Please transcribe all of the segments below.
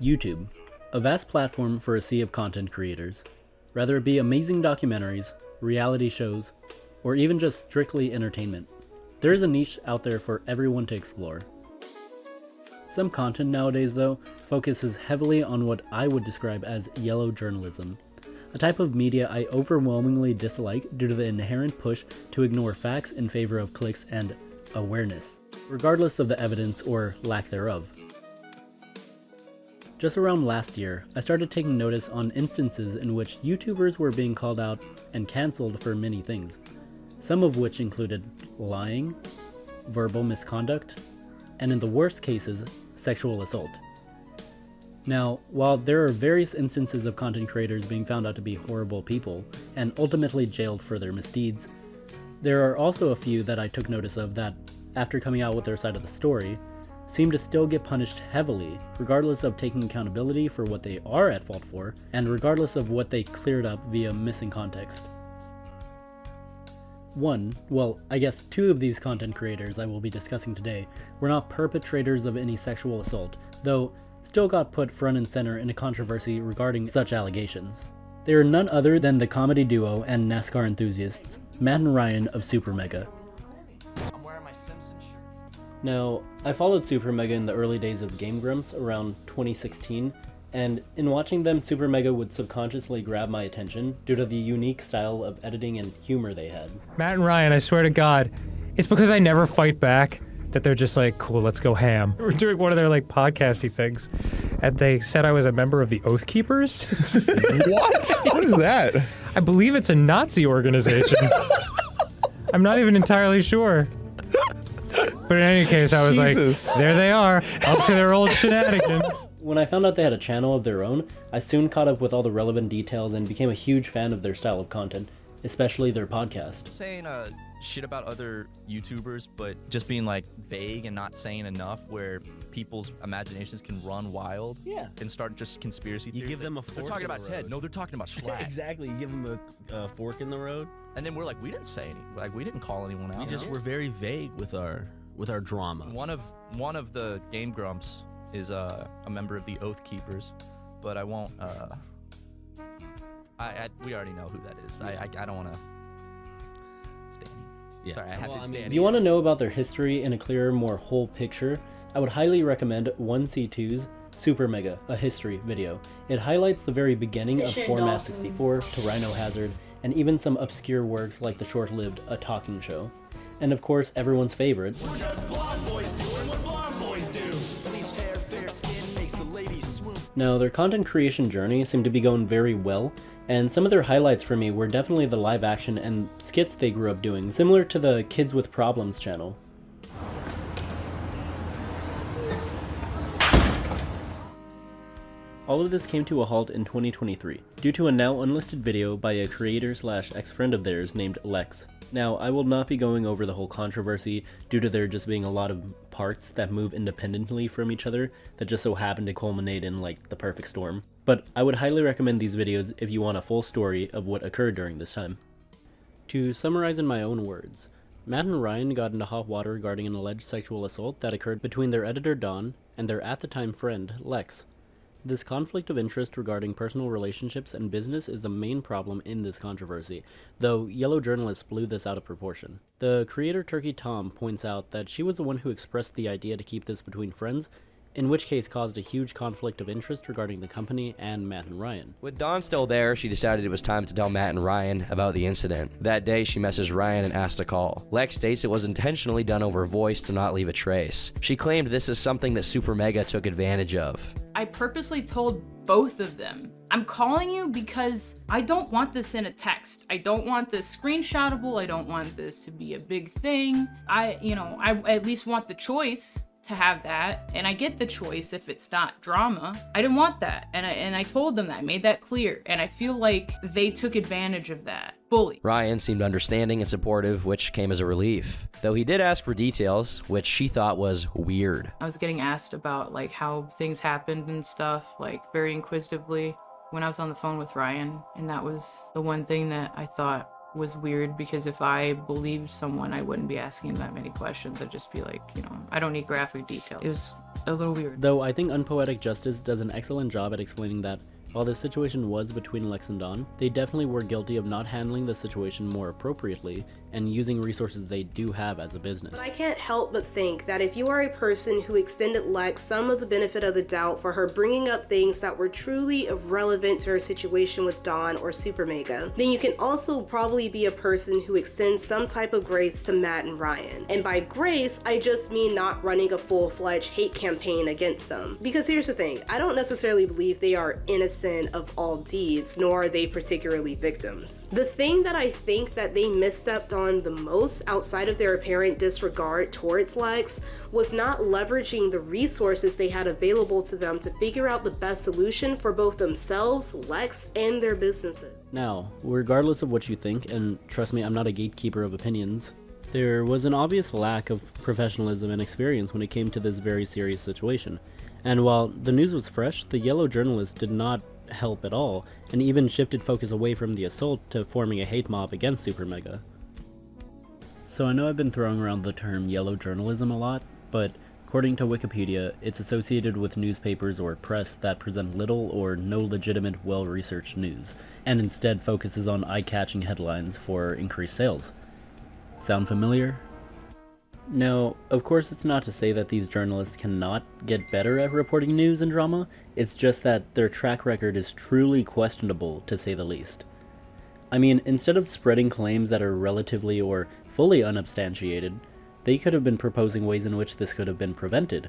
YouTube, a vast platform for a sea of content creators. Whether it be amazing documentaries, reality shows, or even just strictly entertainment, there is a niche out there for everyone to explore. Some content nowadays, though, focuses heavily on what I would describe as yellow journalism, a type of media I overwhelmingly dislike due to the inherent push to ignore facts in favor of clicks and awareness, regardless of the evidence or lack thereof. Just around last year, I started taking notice on instances in which YouTubers were being called out and cancelled for many things, some of which included lying, verbal misconduct, and in the worst cases, sexual assault. Now, while there are various instances of content creators being found out to be horrible people and ultimately jailed for their misdeeds, there are also a few that I took notice of that, after coming out with their side of the story, seem to still get punished heavily, regardless of taking accountability for what they are at fault for, and regardless of what they cleared up via missing context. Two of these content creators I will be discussing today were not perpetrators of any sexual assault, though still got put front and center in a controversy regarding such allegations. They are none other than the comedy duo and NASCAR enthusiasts, Matt and Ryan of SuperMega. I'm wearing my Simpson shirt. Now, I followed SuperMega in the early days of Game Grumps around 2016, and in watching them, SuperMega would subconsciously grab my attention due to the unique style of editing and humor they had. Matt and Ryan, I swear to God, it's because I never fight back that they're just like, cool, let's go ham. We're doing one of their like podcasty things, and they said I was a member of the Oath Keepers. What? What is that? I believe it's a Nazi organization. I'm not even entirely sure. But in any case, I was Jesus. like, there they are, up to their old shenanigans. When I found out they had a channel of their own, I soon caught up with all the relevant details and became a huge fan of their style of content, especially their podcast. Saying shit about other YouTubers, but just being like vague and not saying enough where people's imaginations can run wild. Yeah. And start just conspiracy theories. You give them a They're fork talking in about the Ted. road. No, they're talking about Schlatt. Exactly. You give them a fork in the road. And then we're like, we didn't say any. Like, we didn't call anyone out. We just were very vague with our drama. One of the Game Grumps is a member of the Oath Keepers, but I won't. We already know who that is. I don't want to. Stanny. Yeah. Sorry, I have to Stanny. If you want to know about their history in a clearer, more whole picture, I would highly recommend 1C2's SuperMega, a history video. It highlights the very beginning of Format 64 to Rhino Hazard, and even some obscure works like the short-lived A Talking Show. And of course, everyone's favorite. We're just blonde boys doing what blonde boys do. Bleached hair, fair skin makes the ladies swoon. Now, their content creation journey seemed to be going very well, and some of their highlights for me were definitely the live action and skits they grew up doing, similar to the Kids with Problems channel. All of this came to a halt in 2023, due to a now unlisted video by a creator/ex-friend of theirs named Lex. Now, I will not be going over the whole controversy due to there just being a lot of parts that move independently from each other that just so happen to culminate in like the perfect storm. But I would highly recommend these videos if you want a full story of what occurred during this time. To summarize in my own words, Matt and Ryan got into hot water regarding an alleged sexual assault that occurred between their editor Don and their at-the-time friend Lex. This conflict of interest regarding personal relationships and business is the main problem in this controversy, though yellow journalists blew this out of proportion. The creator Turkey Tom points out that she was the one who expressed the idea to keep this between friends, in which case caused a huge conflict of interest regarding the company and Matt and Ryan. With Dawn still there, she decided it was time to tell Matt and Ryan about the incident. That day, she messaged Ryan and asked to call. Lex states it was intentionally done over voice to not leave a trace. She claimed this is something that SuperMega took advantage of. I purposely told both of them, I'm calling you because I don't want this in a text. I don't want this screenshotable. I don't want this to be a big thing. I at least want the choice to have that, and I get the choice if it's not drama. I didn't want that, and I told them that, I made that clear, and I feel like they took advantage of that fully. Ryan seemed understanding and supportive, which came as a relief, though he did ask for details, which she thought was weird. I was getting asked about like how things happened and stuff, like very inquisitively when I was on the phone with Ryan, and that was the one thing that I thought was weird because if I believed someone, I wouldn't be asking that many questions. I'd just be like, you know, I don't need graphic detail. It was a little weird. Though I think Unpoetic Justice does an excellent job at explaining that while the situation was between Lex and Dawn, they definitely were guilty of not handling the situation more appropriately and using resources they do have as a business. But I can't help but think that if you are a person who extended Lex some of the benefit of the doubt for her bringing up things that were truly irrelevant to her situation with Dawn or SuperMega, then you can also probably be a person who extends some type of grace to Matt and Ryan. And by grace, I just mean not running a full-fledged hate campaign against them. Because here's the thing, I don't necessarily believe they are innocent of all deeds, nor are they particularly victims. The thing that I think that they misstepped on the most outside of their apparent disregard towards Lex was not leveraging the resources they had available to them to figure out the best solution for both themselves, Lex, and their businesses. Now, regardless of what you think, and trust me, I'm not a gatekeeper of opinions, there was an obvious lack of professionalism and experience when it came to this very serious situation. And while the news was fresh, the yellow journalist did not help at all, and even shifted focus away from the assault to forming a hate mob against SuperMega. So I know I've been throwing around the term yellow journalism a lot, but according to Wikipedia, it's associated with newspapers or press that present little or no legitimate, well-researched news, and instead focuses on eye-catching headlines for increased sales. Sound familiar? Now, of course, it's not to say that these journalists cannot get better at reporting news and drama, it's just that their track record is truly questionable, to say the least. I mean, instead of spreading claims that are relatively or fully unsubstantiated, they could have been proposing ways in which this could have been prevented.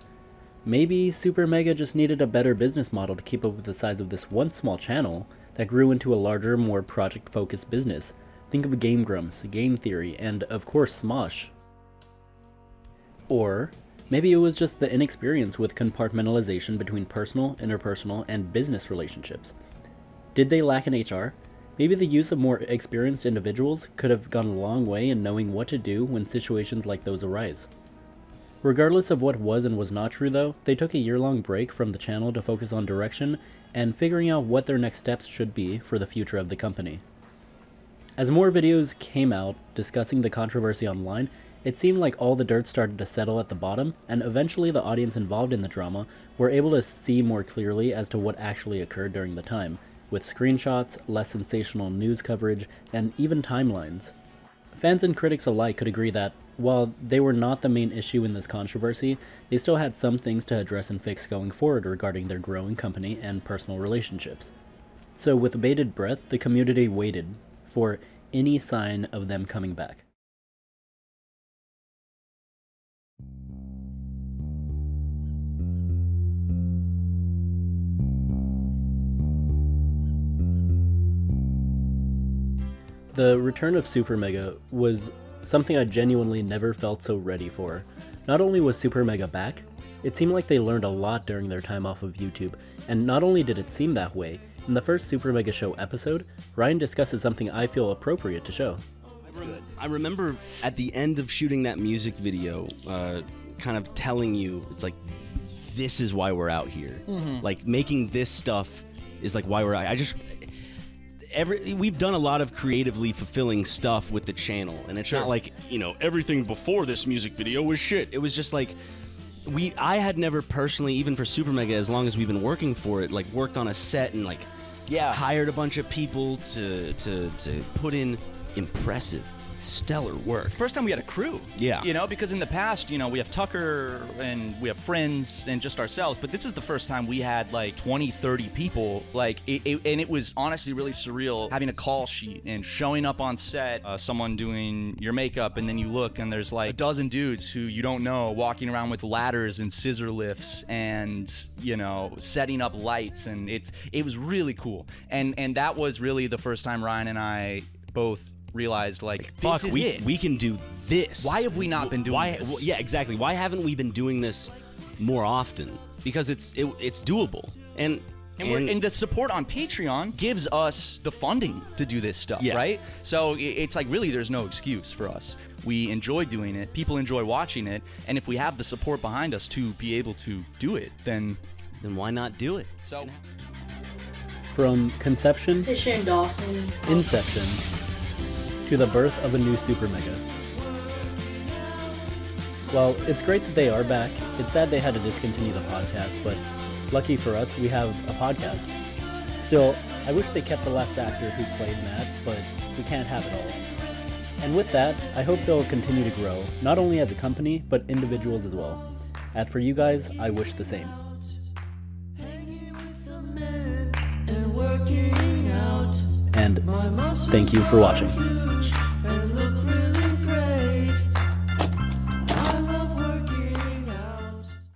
Maybe SuperMega just needed a better business model to keep up with the size of this one small channel that grew into a larger, more project-focused business. Think of Game Grumps, Game Theory, and of course Smosh. Or maybe it was just the inexperience with compartmentalization between personal, interpersonal, and business relationships. Did they lack in HR? Maybe the use of more experienced individuals could have gone a long way in knowing what to do when situations like those arise. Regardless of what was and was not true though, they took a year-long break from the channel to focus on direction and figuring out what their next steps should be for the future of the company. As more videos came out discussing the controversy online, it seemed like all the dirt started to settle at the bottom, and eventually the audience involved in the drama were able to see more clearly as to what actually occurred during the time, with screenshots, less sensational news coverage, and even timelines. Fans and critics alike could agree that, while they were not the main issue in this controversy, they still had some things to address and fix going forward regarding their growing company and personal relationships. So with bated breath, the community waited for any sign of them coming back. The return of SuperMega was something I genuinely never felt so ready for. Not only was SuperMega back, it seemed like they learned a lot during their time off of YouTube, and not only did it seem that way, in the first SuperMega Show episode, Ryan discusses something I feel appropriate to show. I remember at the end of shooting that music video, kind of telling you, it's like, this is why we're out here. Like, making this stuff is like why we're out. We've done a lot of creatively fulfilling stuff with the channel, and it's not like, you know, everything before this music video was shit. It was just like, I had never personally, even for SuperMega, as long as we've been working for it, like worked on a set and like hired a bunch of people to put in impressive, stellar work. First time we had a crew. Yeah. You know, because in the past, you know, we have Tucker and we have friends and just ourselves, but this is the first time we had like 20, 30 people. Like, and it was honestly really surreal having a call sheet and showing up on set, someone doing your makeup, and then you look and there's like a dozen dudes who you don't know walking around with ladders and scissor lifts and, you know, setting up lights, and it was really cool. And that was really the first time Ryan and I both realized, like, this is it. We can do this. Why have we not been doing this? Yeah, exactly. Why haven't we been doing this more often? Because it's doable. And the support on Patreon gives us the funding to do this stuff, right? So it's like, really, there's no excuse for us. We enjoy doing it. People enjoy watching it. And if we have the support behind us to be able to do it, then why not do it? So, From conception, Fisher and Dawson, inception, to the birth of a new SuperMega. Well, it's great that they are back. It's sad they had to discontinue the podcast, but lucky for us, we have a podcast. Still, I wish they kept the last actor who played Matt, but we can't have it all. And with that, I hope they'll continue to grow, not only as a company, but individuals as well. As for you guys, I wish the same. And thank you for watching.